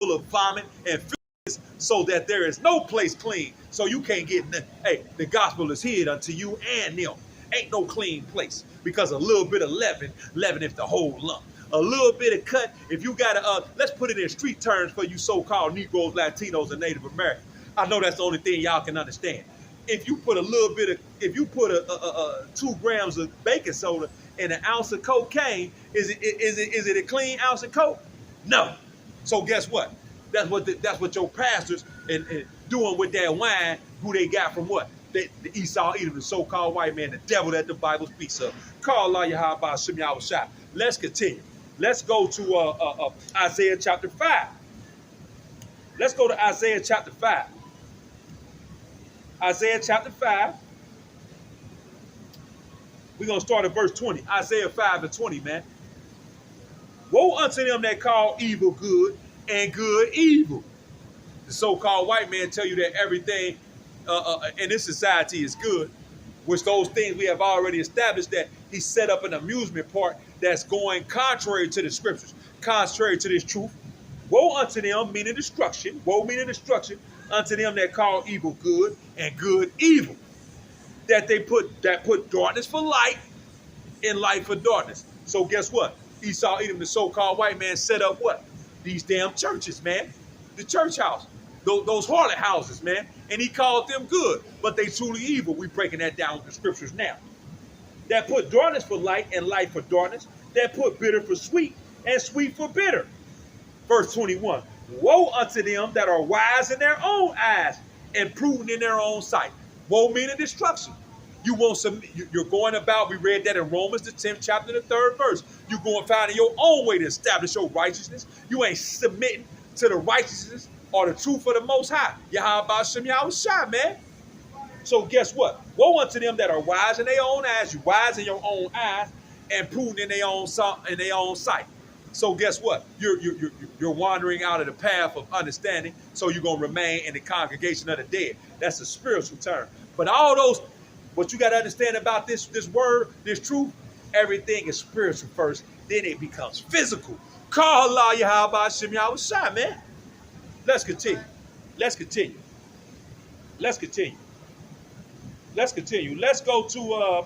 full of vomit and filth, so that there is no place clean. So you can't get nothing. Hey, the gospel is hid unto you and them. Ain't no clean place, because a little bit of leaveneth the whole lump. A little bit of cut. If you got to, let's put it in street terms for you so-called Negroes, Latinos, and Native Americans. I know that's the only thing y'all can understand. If you put a little bit of, if you put a 2 grams of baking soda in an ounce of cocaine, is it a clean ounce of coke? No. So guess what? That's what your pastors and doing with that wine, who they got from what? The Esau Edom, the so-called white man, the devil that the Bible speaks of. Call Allah Yahweh Shem Yahweh Shai. Let's continue. Let's go to Isaiah chapter 5. Let's go to Isaiah chapter 5. Isaiah chapter 5. We're going to start at verse 20. Isaiah 5 and 20, man. Woe unto them that call evil good and good evil. The so-called white man tell you that everything in this society is good, which those things we have already established, that he set up an amusement park that's going contrary to the scriptures, contrary to this truth. Woe unto them, meaning destruction. Woe meaning destruction unto them that call evil good and good evil. That put darkness for light and light for darkness. So guess what? Esau Edom, the so-called white man, set up what? These damn churches, man. The church house. Those harlot houses, man. And he called them good, but they truly evil. We breaking that down with the scriptures now. That put darkness for light and light for darkness. That put bitter for sweet and sweet for bitter. Verse 21. Woe unto them that are wise in their own eyes and prudent in their own sight. Woe meaning destruction. You won't submit. You're going about, we read that in Romans, the 10th chapter, the 3rd verse. You're going finding your own way to establish your righteousness. You ain't submitting to the righteousness or the truth of the Most High. Yahweh Shem Yahweh Shai, man. So guess what? Woe unto them that are wise in their own eyes. You wise in your own eyes and prudent in their own sight. So guess what? You're wandering out of the path of understanding. So you're gonna remain in the congregation of the dead. That's a spiritual term. But all those, what you got to understand about this word, this truth, everything is spiritual first. Then it becomes physical. Call Allah Yahweh Shem Yahweh Shai, man. Let's continue. Let's continue. Let's continue. Let's continue. Let's go to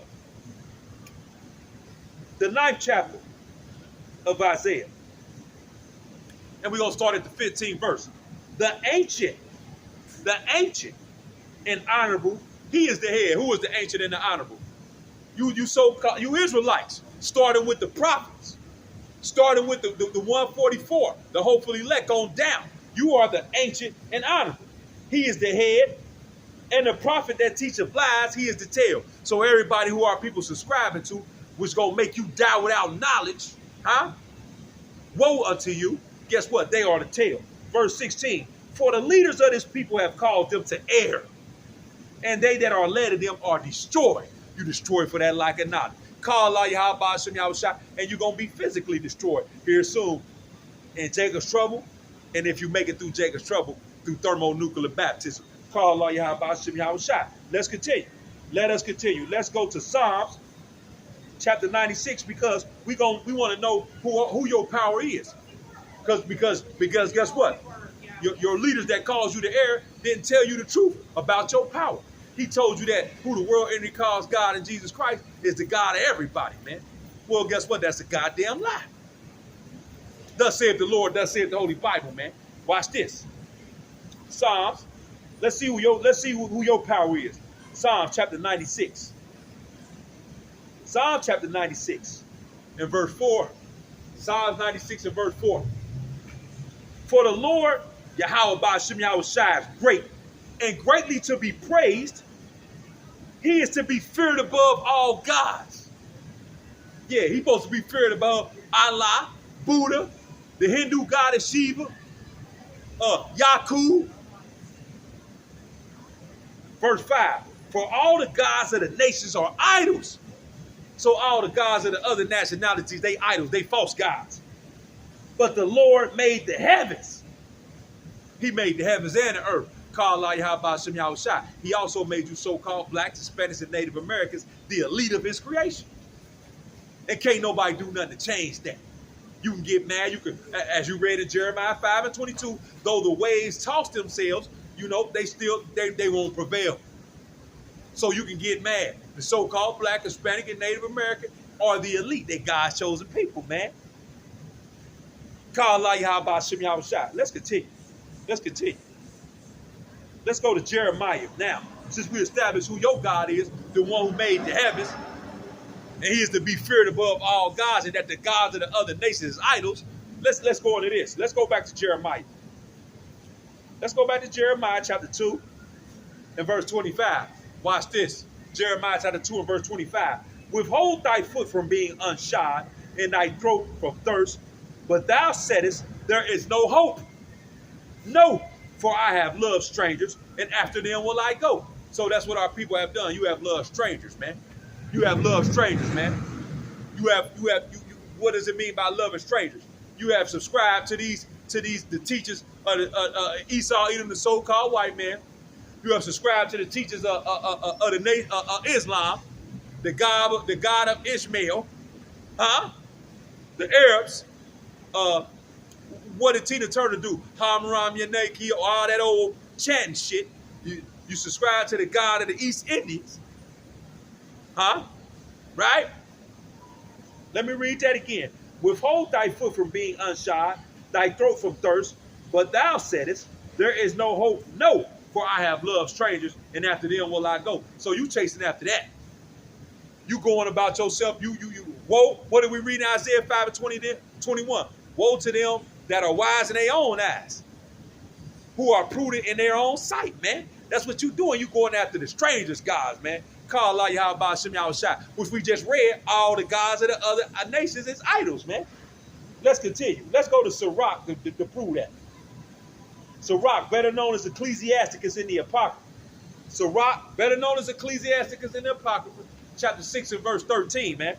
the 9th chapter of Isaiah. And we're going to start at the 15th verse. The ancient and honorable, he is the head. Who is the ancient and the honorable? You Israelites, starting with the prophets, starting with the 144, the hopeful elect on down. You are the ancient and honorable. He is the head, and the prophet that teacheth lies, he is the tail. So everybody who our people subscribing to, which gonna make you die without knowledge, huh? Woe unto you. Guess what? They are the tail. Verse 16. For the leaders of this people have called them to err, and they that are led of them are destroyed. You destroyed for that lack of knowledge. Call Allah Yahweh Shem Yahweh Shai, and you're gonna be physically destroyed here soon in Jacob's trouble. And if you make it through Jacob's trouble, through thermonuclear baptism. Call Allah Yahweh Shem Yahweh Shai. Let's continue. Let us continue. Let's go to Psalms chapter 96, because we want to know who your power is. Because guess what? Your leaders that caused you to err didn't tell you the truth about your power. He told you that who the world entity calls God in Jesus Christ is the God of everybody, man. Well, guess what? That's a goddamn lie. Thus saith the Lord, thus saith the Holy Bible, man. Watch this. Psalms. Let's see who your power is. Psalms chapter 96. Psalm chapter 96 and verse 4. Psalms 96 and verse 4. For the Lord, Yahweh Shem Yahweh Shai, is great and greatly to be praised. He is to be feared above all gods. Yeah, he's supposed to be feared above Allah, Buddha, the Hindu goddess Shiva, Yaku. Verse 5. For all the gods of the nations are idols. So all the gods of the other nationalities, they idols, they false gods. But the Lord made the heavens. He made the heavens and the earth. Call Allah Yahweh Shem Yahweh Shai. He also made you so-called blacks, Hispanics, and Native Americans the elite of his creation. And can't nobody do nothing to change that. You can get mad. You can, as you read in Jeremiah 5:22, though the waves toss themselves, they won't prevail. So you can get mad. The so-called Black, Hispanic, and Native American are the elite. They God's chosen people, man. Call Allah Yahweh Hashem Yahweh Shai. Let's continue. Let's continue. Let's go to Jeremiah. Now, since we established who your God is, the one who made the heavens, and he is to be feared above all gods, and that the gods of the other nations is idols, let's go into this. Let's go back to Jeremiah. Let's go back to Jeremiah chapter 2 and verse 25. Watch this. Jeremiah chapter 2 and verse 25. Withhold thy foot from being unshod, and thy throat from thirst, but thou saidest, there is no hope. No, for I have loved strangers, and after them will I go. So that's what our people have done. You have loved strangers, man. You have loved strangers, man. What does it mean by loving strangers? You have subscribed to the teachers of Esau, Edom, the so-called white man. You have subscribed to the teachers of Islam, the God of Ishmael, the Arabs. What did Tina Turner do? Hamram Yanaki, all that old chanting shit. You subscribe to the God of the East Indians. Right? Let me read that again. Withhold thy foot from being unshod, thy throat from thirst, but thou saidest, there is no hope. No, for I have loved strangers, and after them will I go. So you chasing after that. You going about yourself. Woe. What did we read in Isaiah 5:20-21? Woe to them that are wise in their own eyes, who are prudent in their own sight, man. That's what you doing. You going after the strangers' gods, man. Call Allah Yahweh Hashem Yahweh Shai, which we just read, all the gods of the other nations is idols, man. Let's continue. Let's go to Sirach to prove that. Sirach, better known as Ecclesiasticus in the Apocrypha. Sirach, better known as Ecclesiasticus in the Apocrypha, chapter 6 and verse 13, man.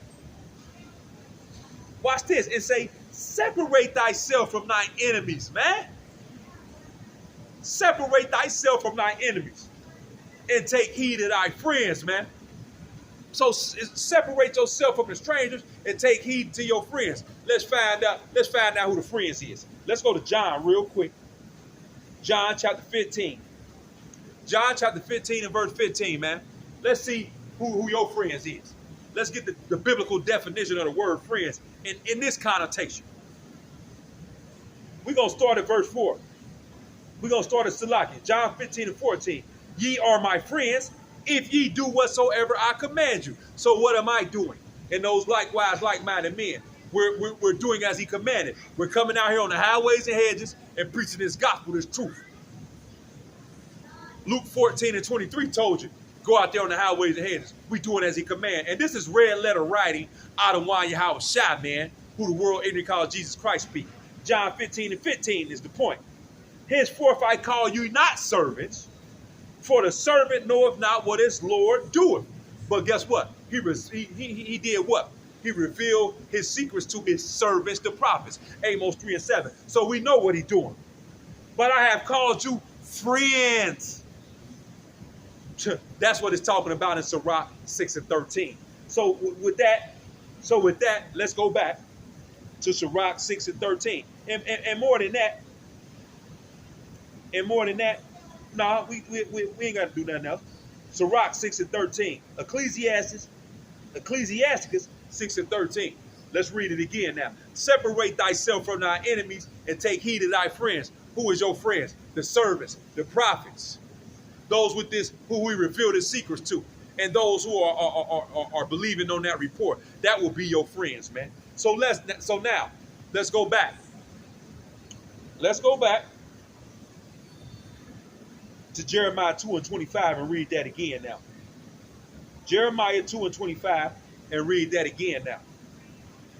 Watch this. It say, separate thyself from thine enemies, man. Separate thyself from thy enemies and take heed of thy friends, man. So separate yourself from the strangers and take heed to your friends. Let's find out who the friends is. Let's go to John real quick. John chapter 15. John chapter 15 and verse 15, man. Let's see who your friends is. Let's get the biblical definition of the word friends in this connotation. We're going to start at verse 4. We're going to start at Salaki. John 15 and 14. Ye are my friends, if ye do whatsoever I command you. So what am I doing? And those likewise like-minded men. We're doing as he commanded. We're coming out here on the highways and hedges and preaching this gospel, this truth. Luke 14 and 23 told you, go out there on the highways and hedges. We doing as he commanded. And this is red letter writing out of Yahweh Shai, man, who the world ignorantly calls Jesus Christ speak. John 15 and 15 is the point. Henceforth I call you not servants, for the servant knoweth not what his Lord doeth. But guess what? He did what? He revealed his secrets to his servants, the prophets. Amos 3 and 7. So we know what he's doing. But I have called you friends. That's what it's talking about in Sirach 6 and 13. So with that, let's go back to Sirach 6 and 13. And more than that, nah, we ain't got to do nothing else. Sirach 6 and 13. Ecclesiasticus 6 and 13. Let's read it again now. Separate thyself from thy enemies and take heed of thy friends. Who is your friends? The servants, the prophets, those with this who we revealed his secrets to, and those who are believing on that report. That will be your friends, man. So now let's go back. Let's go back to Jeremiah 2 and 25 and read that again now. Jeremiah 2 and 25 and read that again now.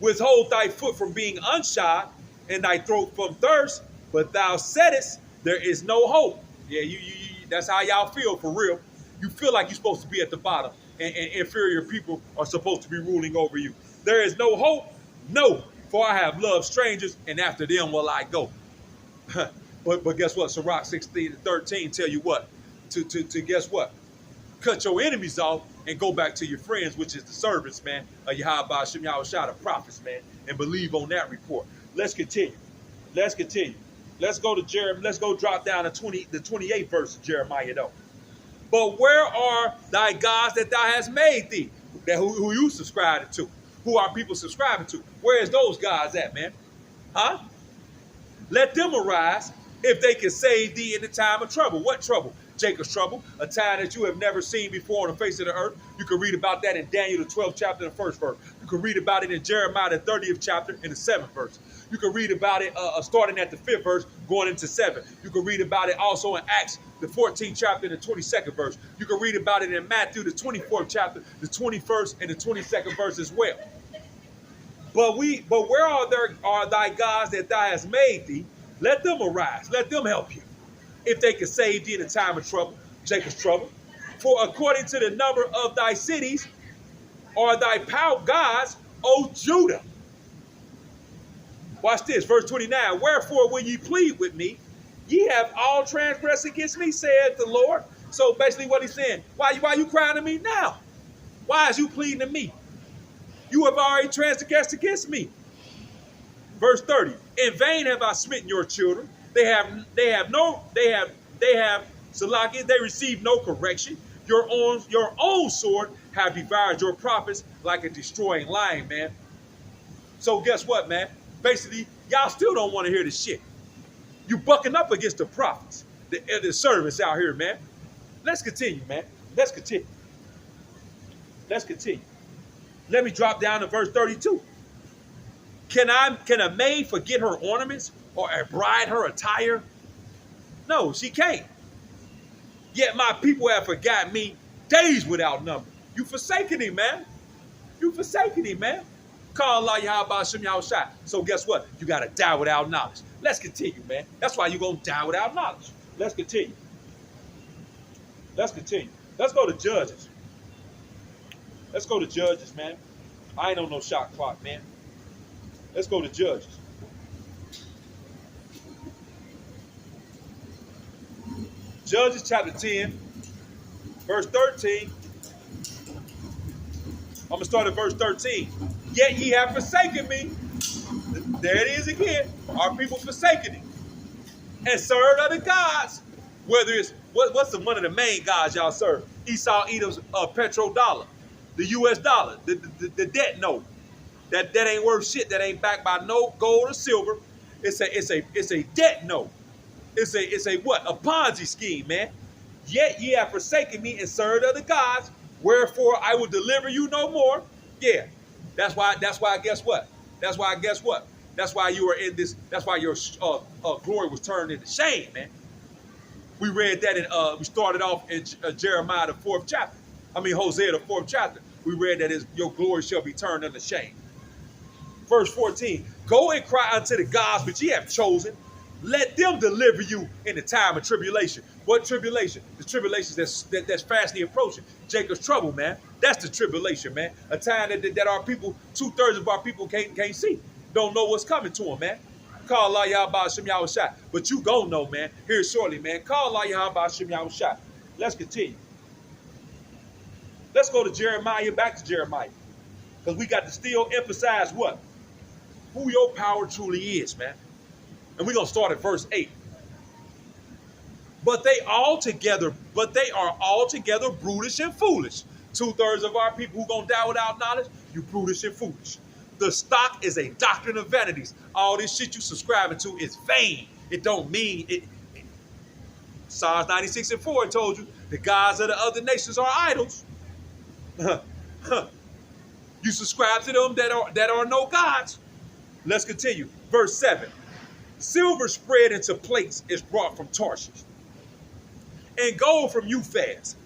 Withhold thy foot from being unshod and thy throat from thirst, but thou saidest, there is no hope. Yeah, that's how y'all feel for real. You feel like you're supposed to be at the bottom and inferior people are supposed to be ruling over you. There is no hope. No, for I have loved strangers and after them will I go. But guess what? Sirach 16 and 13 tell you what? To guess what? Cut your enemies off and go back to your friends, which is the servants, man, of Yahweh Hashem Yahweh Shai, the prophets, man, and believe on that report. Let's continue. Let's continue. Let's go to Jeremiah. Let's go drop down to the 28th verse of Jeremiah, though. But where are thy gods that thou hast made thee? That who you subscribing to? Who are people subscribing to? Where is those gods at, man? Huh? Let them arise if they can save thee in the time of trouble. What trouble? Jacob's trouble, a time that you have never seen before on the face of the earth. You can read about that in Daniel, the 12th chapter, the 1st verse. You can read about it in Jeremiah, the 30th chapter, in the 7th verse. You can read about it starting at the 5th verse, going into 7. You can read about it also in Acts, the 14th chapter, and the 22nd verse. You can read about it in Matthew, the 24th chapter, the 21st, and the 22nd verse as well. But where are thy gods that thou hast made thee? Let them arise. Let them help you. If they can save thee in the time of trouble, Jacob's trouble. For according to the number of thy cities are thy gods, O Judah. Watch this, verse 29. Wherefore, when ye plead with me, ye have all transgressed against me, saith the Lord. So basically what he's saying, why you crying to me now? Why is you pleading to me? You have already transgressed against me. Verse 30. In vain have I smitten your children. They have Salaki, they receive no correction. Your own sword have devoured your prophets like a destroying lion, man. So guess what, man? Basically, y'all still don't want to hear the shit. You bucking up against the prophets, the servants out here, man. Let's continue, man. Let's continue. Let's continue. Let me drop down to verse 32. Can a maid forget her ornaments or a bride her attire? No, she can't. Yet my people have forgotten me days without number. You forsaken him, man. You forsaken him, man. Call Allah Yahweh Shem Yahushua. So guess what? You got to die without knowledge. Let's continue, man. That's why you're going to die without knowledge. Let's continue. Let's continue. Let's go to Judges. Let's go to Judges, man. I ain't on no shot clock, man. Let's go to Judges. Judges chapter 10, verse 13. I'm going to start at verse 13. Yet ye have forsaken me. There it is again. Our people forsaken him. And served other gods. Whether it's, what's one of the main gods y'all serve? Esau Edom's petrodollar. The US dollar. The debt note. That ain't worth shit. That ain't backed by no gold or silver. It's a debt note. It's a what? A Ponzi scheme, man. Yet ye have forsaken me and served other gods. Wherefore I will deliver you no more. Yeah. That's why guess what? That's why you were in this. That's why your glory was turned into shame, man. We read that we started off in Jeremiah the 4th chapter. Hosea the 4th chapter. We read that your glory shall be turned into shame. Verse 14. Go and cry unto the gods which ye have chosen. Let them deliver you in the time of tribulation. What tribulation? The tribulation that's fastly approaching. Jacob's trouble, man. That's the tribulation, man. A time that our people, 2/3 of our people can't see. Don't know what's coming to them, man. Call Allah Yahweh Shem Yahushua. But you gon' know, man. Here shortly, man. Call Allah Yahweh Shem Yahushua. Let's continue. Let's go to Jeremiah, back to Jeremiah. Because we got to still emphasize what? Who your power truly is, man. And we're going to start at verse 8. But they are altogether brutish and foolish. 2/3 of our people who going to die without knowledge, you brutish and foolish. The stock is a doctrine of vanities. All this shit you subscribing to is vain. It don't mean it. Psalms 96:4 told you the gods of the other nations are idols. You subscribe to them that are no gods. Let's continue. Verse 7. Silver spread into plates is brought from Tarshish, and gold from Euphaz,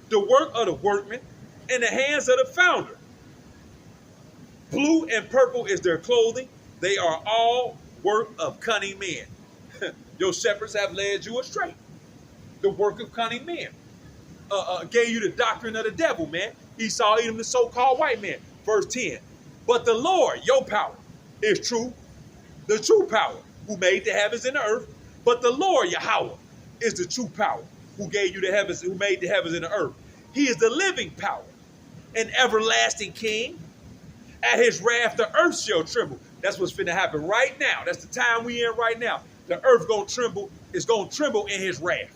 the work of the workman, in the hands of the founder. Blue and purple is their clothing. They are all work of cunning men. Your shepherds have led you astray. The work of cunning men. Gave you the doctrine of the devil, man. Esau Edom, the so-called white man. Verse 10. But the Lord, your power, is true. The true power, who made the heavens and the earth. But the Lord, Yahweh, is the true power, who gave you the heavens, who made the heavens and the earth. He is the living power, an everlasting king. At his wrath, the earth shall tremble. That's what's finna happen right now. That's the time we in right now. The earth gonna tremble. It's gonna tremble in his wrath.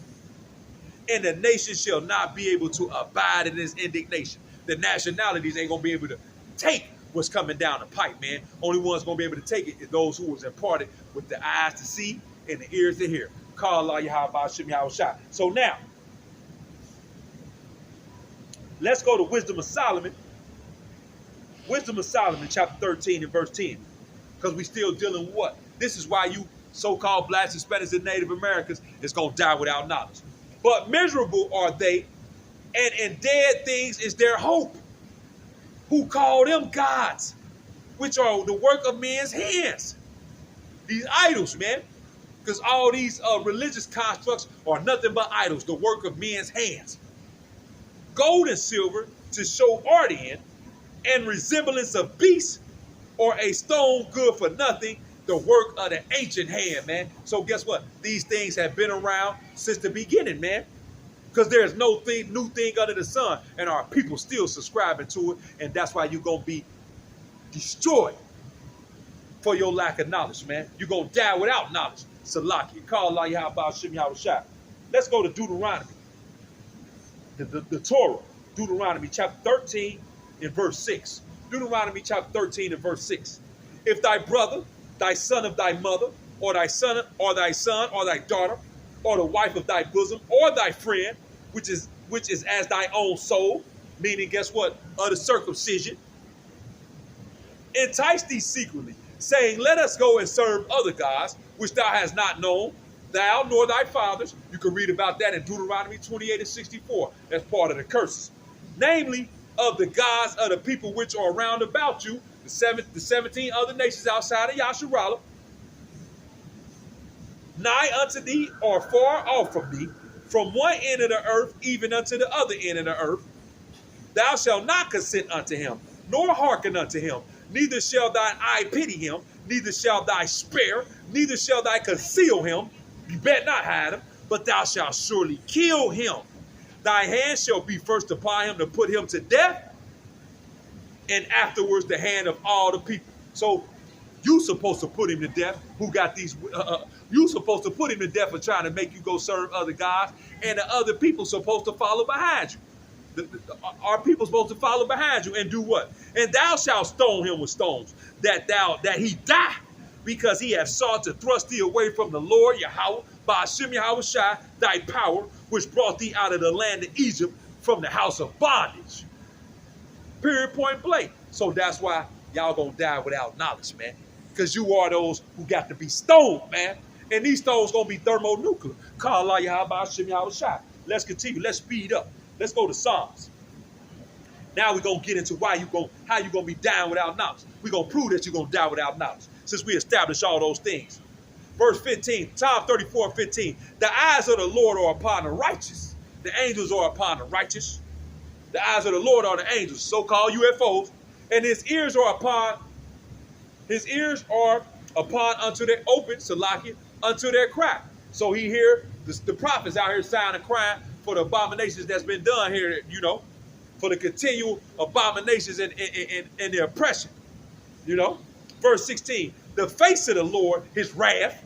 And the nation shall not be able to abide in his indignation. The nationalities ain't gonna be able to take what's coming down the pipe, man. Only ones gonna be able to take it is those who was imparted with the eyes to see and the ears to hear. Call Allah Yahweh Shem Yahushua. So now, let's go to Wisdom of Solomon. Wisdom of Solomon, chapter 13 and verse 10. Because we still dealing with what? This is why you so-called blacks, Hispanics, and Native Americans is going to die without knowledge. But miserable are they, and in dead things is their hope. Who call them gods, which are the work of men's hands. These idols, man. Because all these religious constructs are nothing but idols, the work of men's hands. Gold and silver to show art in, and resemblance of beasts, or a stone good for nothing, the work of the ancient hand, man. So guess what? These things have been around since the beginning, man. Because there's no new thing under the sun, and our people still subscribing to it, and that's why you're going to be destroyed for your lack of knowledge, man. You're going to die without knowledge. Salaki, call Allah Yahweh Shem Yahushua. Let's go to Deuteronomy, the Torah, Deuteronomy chapter 13 and verse 6. Deuteronomy chapter 13 and verse 6. If thy brother, thy son of thy mother, or thy son, or thy daughter, or the wife of thy bosom, or thy friend, which is as thy own soul, meaning guess what? Of the circumcision, entice thee secretly, saying, let us go and serve other gods, which thou hast not known, thou nor thy fathers. You can read about that in Deuteronomy 28 and 64. That's part of the curses. Namely, of the gods of the people which are round about you, the 17 other nations outside of Yasharallah, nigh unto thee or far off from thee, from one end of the earth even unto the other end of the earth. Thou shalt not consent unto him, nor hearken unto him, neither shall thine eye pity him, neither shall thy spare, neither shall thy conceal him. You bet not hide him, but thou shalt surely kill him. Thy hand shall be first upon him to put him to death, and afterwards the hand of all the people. So you supposed to put him to death. Who got these? You supposed to put him to death for trying to make you go serve other gods, and the other people supposed to follow behind you. Our people supposed to follow behind you and do what? And thou shalt stone him with stones, that he die, because he hath sought to thrust thee away from the Lord Yahweh, by Hashem Yahushua, thy power, which brought thee out of the land of Egypt from the house of bondage. Period, point blank. So that's why y'all gonna die without knowledge, man. Because you are those who got to be stoned, man. And these stones gonna be thermonuclear. Call Allah Yahweh Hashem Yahushua. Let's continue. Let's speed up. Let's go to Psalms. Now we're gonna get into how you gonna be dying without knowledge. We're gonna prove that you're gonna die without knowledge, since we established all those things. Verse 15, Psalm 34, 15. The eyes of the Lord are upon the righteous. The angels are upon the righteous. The eyes of the Lord are the angels, so-called UFOs. And his ears are upon unto their open, Salakia, unto their cry. So he hear the prophets out here sighing and crying for the abominations that's been done here, for the continual abominations and the oppression, Verse 16, the face of the Lord, his wrath,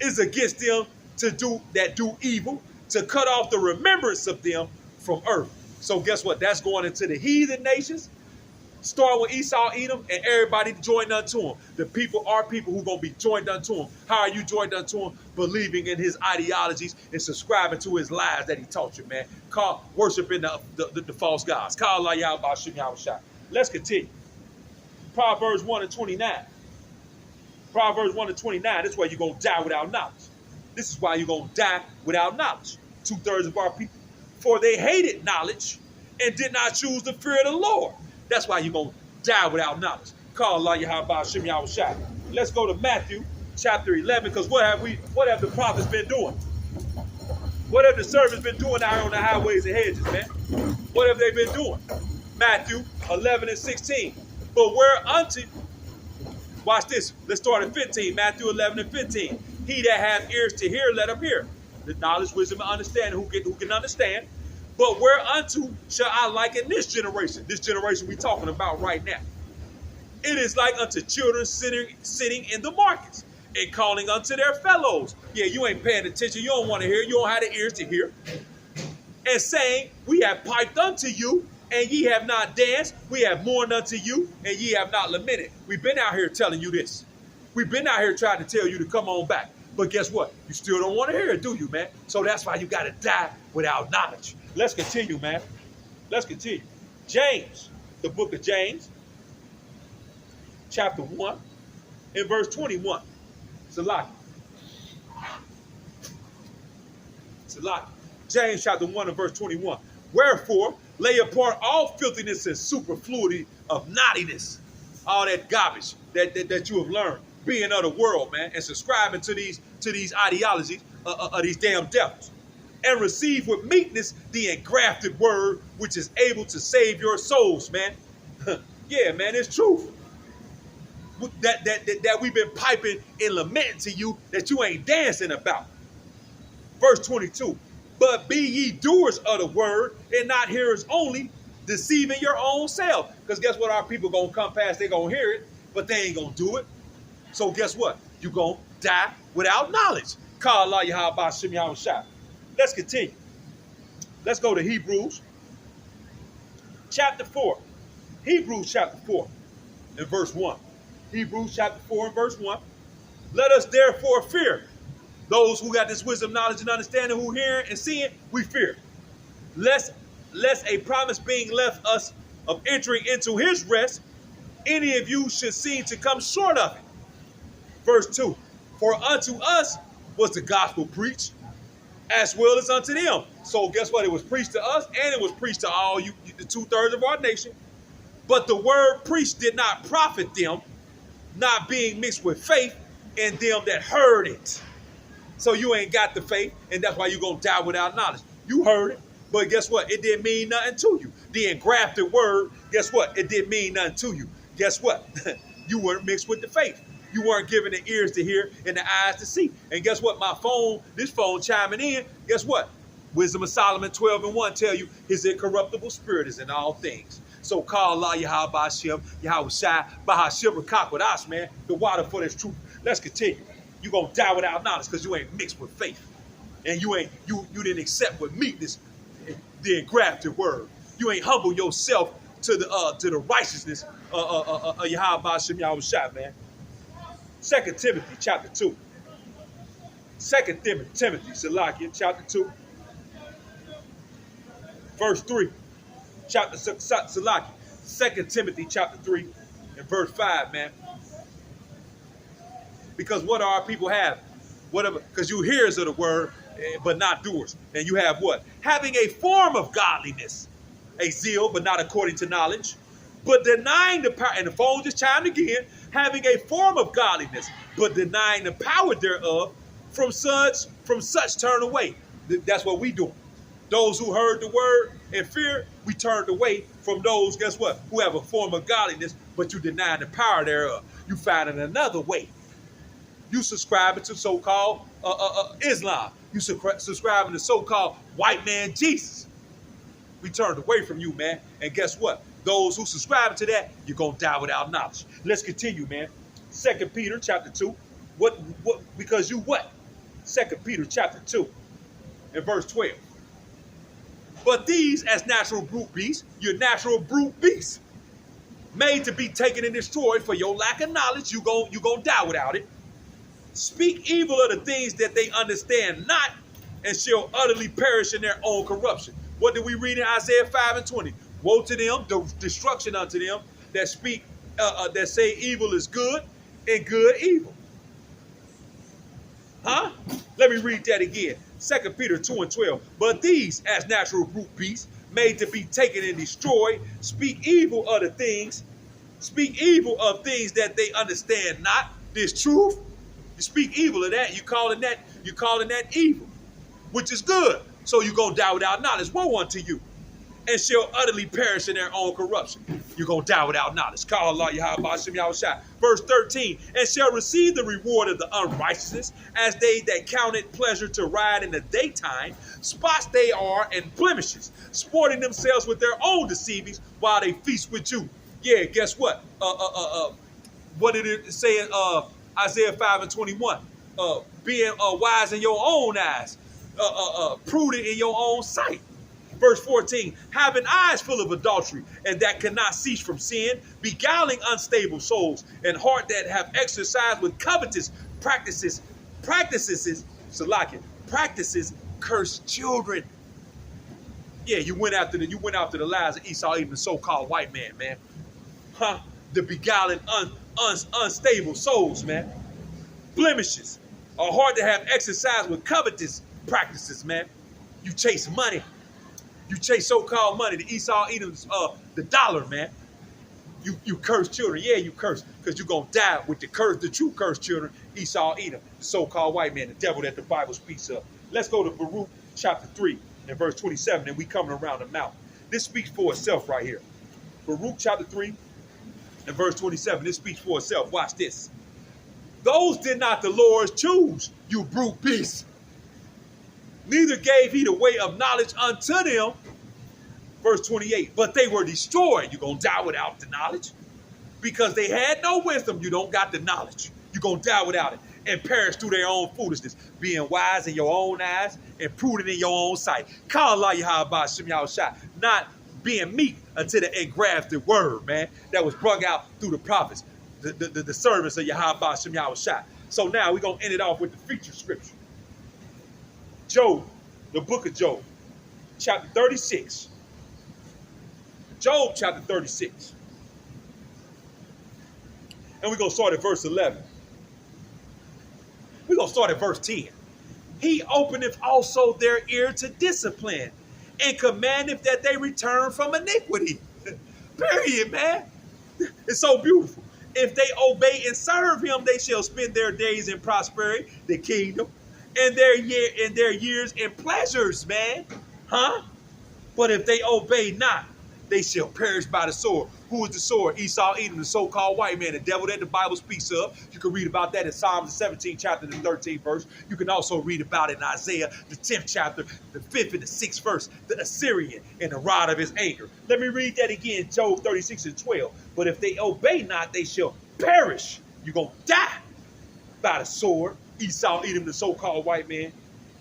is against them that do evil, to cut off the remembrance of them from earth. So guess what? That's going into the heathen nations, starting with Esau, Edom, and everybody joined unto him. The people are people who going to be joined unto him. How are you joined unto him? Believing in his ideologies and subscribing to his lies that he taught you, man. Worshiping the false gods. Call Allah Yahweh Hashem Yahushua. Let's continue. Proverbs 1 and 29. Proverbs 1 and 29. This is why you're going to die without knowledge. This is why you're going to die without knowledge. 2/3 of our people. For they hated knowledge and did not choose the fear of the Lord. That's why you're going to die without knowledge. Call Allah Yahweh Hashem Yahushua. Let's go to Matthew chapter 11, because what have the prophets been doing? What have the servants been doing out here on the highways and hedges, man? What have they been doing? Matthew 11 and 16. But whereunto, watch this. Let's start at 15. Matthew 11 and 15. He that hath ears to hear, let him hear. The knowledge, wisdom, and understanding, who can understand. But whereunto shall I liken this generation? This generation we talking about right now. It is like unto children sitting in the markets and calling unto their fellows. Yeah, you ain't paying attention. You don't want to hear. You don't have the ears to hear. And saying, we have piped unto you, and ye have not danced. We have mourned unto you, and ye have not lamented. We've been out here telling you this. We've been out here trying to tell you to come on back. But guess what? You still don't want to hear it, do you, man? So that's why you got to die without knowledge. Let's continue, man. Let's continue. James, the book of James, chapter 1, and verse 21. Salaki. James chapter 1 and verse 21. Wherefore, lay apart all filthiness and superfluity of naughtiness, all that garbage that you have learned, being of the world, man, and subscribing to these ideologies of these damn devils, and receive with meekness the engrafted word, which is able to save your souls, man. Yeah, man, it's truth. That we've been piping and lamenting to you that you ain't dancing about. Verse 22. But be ye doers of the word and not hearers only, deceiving your own self. Because guess what? Our people going to come past, they going to hear it, but they ain't going to do it. So guess what? You going to die without knowledge. Let's continue. Let's go to Hebrews chapter 4. Hebrews chapter 4 and verse 1. Hebrews chapter 4 and verse 1. Let us therefore fear. Those who got this wisdom, knowledge, and understanding, who hear and see it, we fear. Lest a promise being left us of entering into his rest, any of you should seem to come short of it. Verse 2. For unto us was the gospel preached, as well as unto them. So guess what? It was preached to us, and it was preached to all you, the 2/3 of our nation. But the word preached did not profit them, not being mixed with faith in them that heard it. So you ain't got the faith, and that's why you're going to die without knowledge. You heard it, but guess what? It didn't mean nothing to you. The engrafted word, guess what? It didn't mean nothing to you. Guess what? You weren't mixed with the faith. You weren't given the ears to hear and the eyes to see. And guess what? This phone chiming in, guess what? Wisdom of Solomon 12 and 1 tell you his incorruptible spirit is in all things. So call Allah Yahweh Hashem, Yahweh Shai, Bahashim Rakak with us, man. The water for this truth. Let's continue. You're going to die without knowledge because you ain't mixed with faith. And you didn't accept with meekness the engrafted word. You ain't humble yourself to the righteousness of Yahweh Hashem, Yahweh Shai, man. 2 Timothy chapter 2. 2 Timothy, Salakia, chapter 2. Verse 3. Chapter Salakia. 2 Timothy chapter 3 and verse 5, man. Because what do our people have? Whatever, because you hearers of the word, but not doers. And you have what? Having a form of godliness, a zeal, but not according to knowledge, but denying the power. And the phone just chimed again. Having a form of godliness, but denying the power thereof. From such turn away. That's what we do. Those who heard the word and fear, we turned away from those, guess what? Who have a form of godliness, but you deny the power thereof. You finding another way. You subscribing to so-called Islam. You subscribing to so-called white man Jesus. We turned away from you, man. And guess what? Those who subscribe to that, you're going to die without knowledge. Let's continue, man. 2 Peter chapter 2. Because you what? 2 Peter chapter 2 and verse 12. But these as natural brute beasts, your natural brute beasts, made to be taken and destroyed for your lack of knowledge, you gonna die without it. Speak evil of the things that they understand not, and shall utterly perish in their own corruption. What did we read in Isaiah 5 and 20? Woe to them, destruction unto them that speak, that say evil is good and good evil. Huh? Let me read that again. 2 Peter 2 and 12. But these, as natural brute beasts, made to be taken and destroyed, speak evil of things that they understand not. This truth, you speak evil of that. You calling that evil, which is good. So you gonna die without knowledge. Woe unto you, and shall utterly perish in their own corruption. You're going to die without knowledge. Call Allah Yahweh Hashem Yahweh Shai. Verse 13. And shall receive the reward of the unrighteousness, as they that count it pleasure to ride in the daytime. Spots they are and blemishes, sporting themselves with their own deceivings while they feast with you. Yeah, guess what? What did it say in Isaiah 5 and 21? Being wise in your own eyes, prudent in your own sight. Verse 14, having eyes full of adultery and that cannot cease from sin, beguiling unstable souls, and heart that have exercised with covetous practices curse children. Yeah, you went after the lies of Esau, even the so-called white man, man. Huh? The beguiling unstable souls, man. Blemishes. A heart that have exercised with covetous practices, man. You chase money. You chase so-called money. The Esau Edom's the dollar, man. You curse children. Yeah, you curse. Because you're going to die with the true cursed children, Esau Edom, the so-called white man, the devil that the Bible speaks of. Let's go to Baruch chapter 3 and verse 27, and we coming around the mountain. This speaks for itself right here. Baruch chapter 3 and verse 27. This speaks for itself. Watch this. Those did not the Lord choose, you brute beasts. Neither gave he the way of knowledge unto them. Verse 28. But they were destroyed. You're going to die without the knowledge. Because they had no wisdom, you don't got the knowledge. You're going to die without it. And perish through their own foolishness. Being wise in your own eyes and prudent in your own sight. Call Allah Yahweh Shem Yahushua. Not being meek unto the engrafted word, man. That was brought out through the prophets. The servants of Yahweh Shem Yahushua. So now we're going to end it off with the feature scripture. Job, the book of Job, chapter 36. Job chapter 36. And we're going to start at verse 11. We're going to start at verse 10. He openeth also their ear to discipline, and commandeth that they return from iniquity. Period, man. It's so beautiful. If they obey and serve him, they shall spend their days in prosperity, the kingdom, and their years in pleasures, man. Huh? But if they obey not, they shall perish by the sword. Who is the sword? Esau Edom, the so-called white man, the devil that the Bible speaks of. You can read about that in Psalms, the 17th chapter, the 13th verse. You can also read about it in Isaiah, the 10th chapter, the 5th and the 6th verse, the Assyrian and the rod of his anger. Let me read that again, Job 36 and 12. But if they obey not, they shall perish. You're going to die by the sword, Esau Edom, the so-called white man,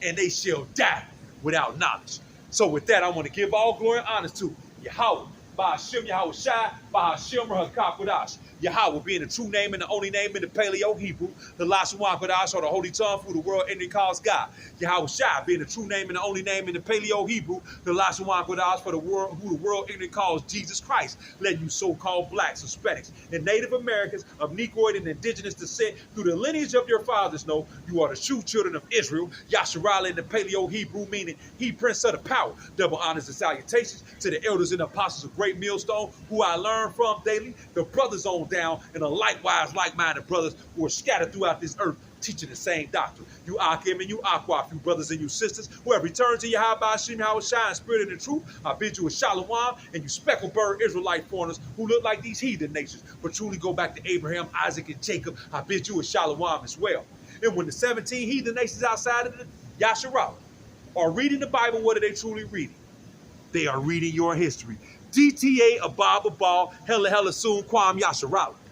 and they shall die without knowledge. So with that, I want to give all glory and honor to Yahweh, Ba'ashem Yahushai, Ba'ashem HaKakodash. Yahweh being the true name and the only name in the Paleo Hebrew, the Lashon Kodash, or the Holy Tongue, who the world ending calls God. Yahushai being the true name and the only name in the Paleo Hebrew, the Lashon Kodash, for the world, who the world ending calls Jesus Christ. Let you so-called blacks, Hispanics, and Native Americans of Negroid and indigenous descent through the lineage of your fathers know you are the true children of Israel. Yasharala in the Paleo Hebrew, meaning he prince of the power. Double honors and salutations to the elders and apostles of Great Millstone, who I learn from daily, the brothers on down, and the likewise like-minded brothers who are scattered throughout this earth, teaching the same doctrine. You Akim and you Aqua, you brothers and you sisters, who have returned to Yahweh Shem Yahushua in spirit and in truth. I bid you a shalom, and you speckled bird Israelite foreigners who look like these heathen nations, but truly go back to Abraham, Isaac, and Jacob. I bid you a shalom as well. And when the 17 heathen nations outside of the Yasharah are reading the Bible, what are they truly reading? They are reading your history. DTA, Abab, Abal, Hella, Hella, Soon, Kwam, Yasharala.